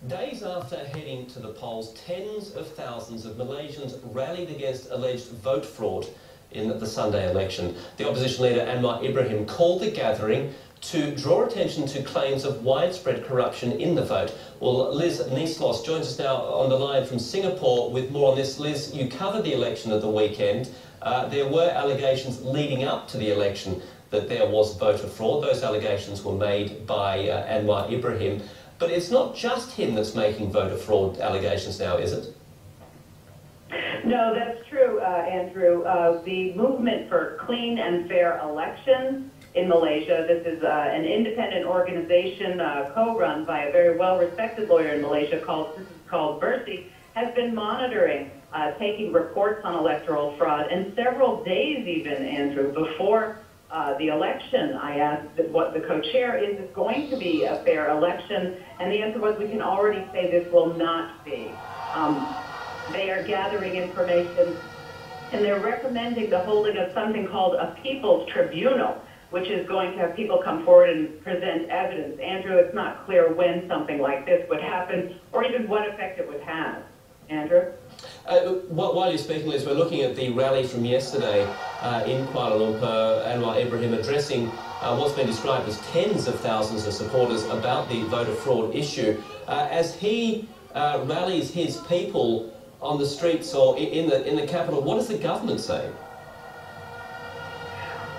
Days after heading to the polls, tens of thousands of Malaysians rallied against alleged vote fraud in the Sunday election. The opposition leader Anwar Ibrahim called the gathering to draw attention to claims of widespread corruption in the vote. Well, Liz Nieslos joins us now on the line from Singapore with more on this. Liz, you covered the election at the weekend. There were allegations leading up to the election that there was voter fraud. Those allegations were made by Anwar Ibrahim. But it's not just him that's making voter fraud allegations now, is it? No, that's true, Andrew. The movement for clean and fair elections in Malaysia, this is an independent organization co-run by a very well-respected lawyer in Malaysia called Berita, has been monitoring, taking reports on electoral fraud, and several days even, Andrew, before the election, I asked what the co-chair is going to be a fair election, and the answer was we can already say this will not be. They are gathering information, and they're recommending the holding of something called a People's Tribunal, which is going to have people come forward and present evidence. Andrew, it's not clear when something like this would happen or even what effect it would have. Andrew? While you're speaking, Liz, we're looking at the rally from yesterday in Kuala Lumpur. Anwar Ibrahim addressing what's been described as tens of thousands of supporters about the voter fraud issue. As he rallies his people on the streets or in the capital, what does the government say?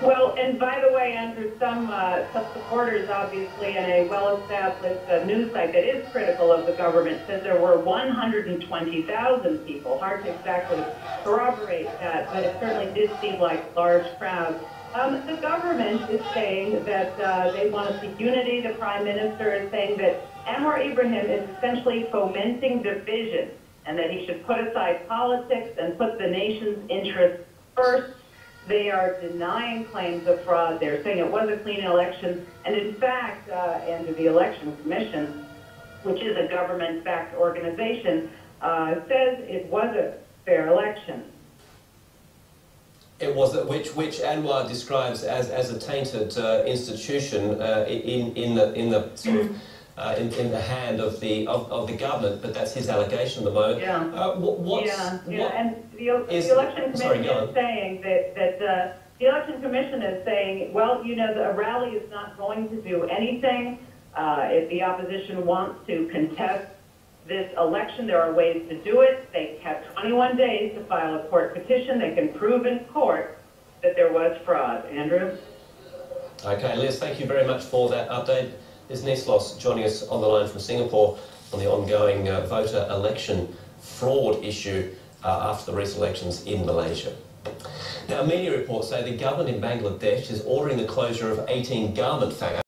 Well, and by the way, Andrew, some supporters, obviously, in a well-established news site that is critical of the government, says there were 120,000 people. Hard to exactly corroborate that, but it certainly did seem like large crowds. The government is saying that they want to see unity. The Prime Minister is saying that Anwar Ibrahim is essentially fomenting division and that he should put aside politics and put the nation's interests first. They are denying claims of fraud. They're saying it was a clean election. And in fact, and the Election Commission, which is a government-backed organization, says it was a fair election. It was, which Anwar describes as a tainted institution in the sort of in the hand of the government, but that's his allegation at the moment. Yeah. And the Election Commission is saying that the Election Commission is saying, well, you know, the rally is not going to do anything. If the opposition wants to contest this election, there are ways to do it. They have 21 days to file a court petition. They can prove in court that there was fraud. Andrew? Okay, Liz, thank you very much for that update. Liz Nieslos joining us on the line from Singapore on the ongoing voter election fraud issue after the recent elections in Malaysia. Now, media reports say the government in Bangladesh is ordering the closure of 18 garment factories.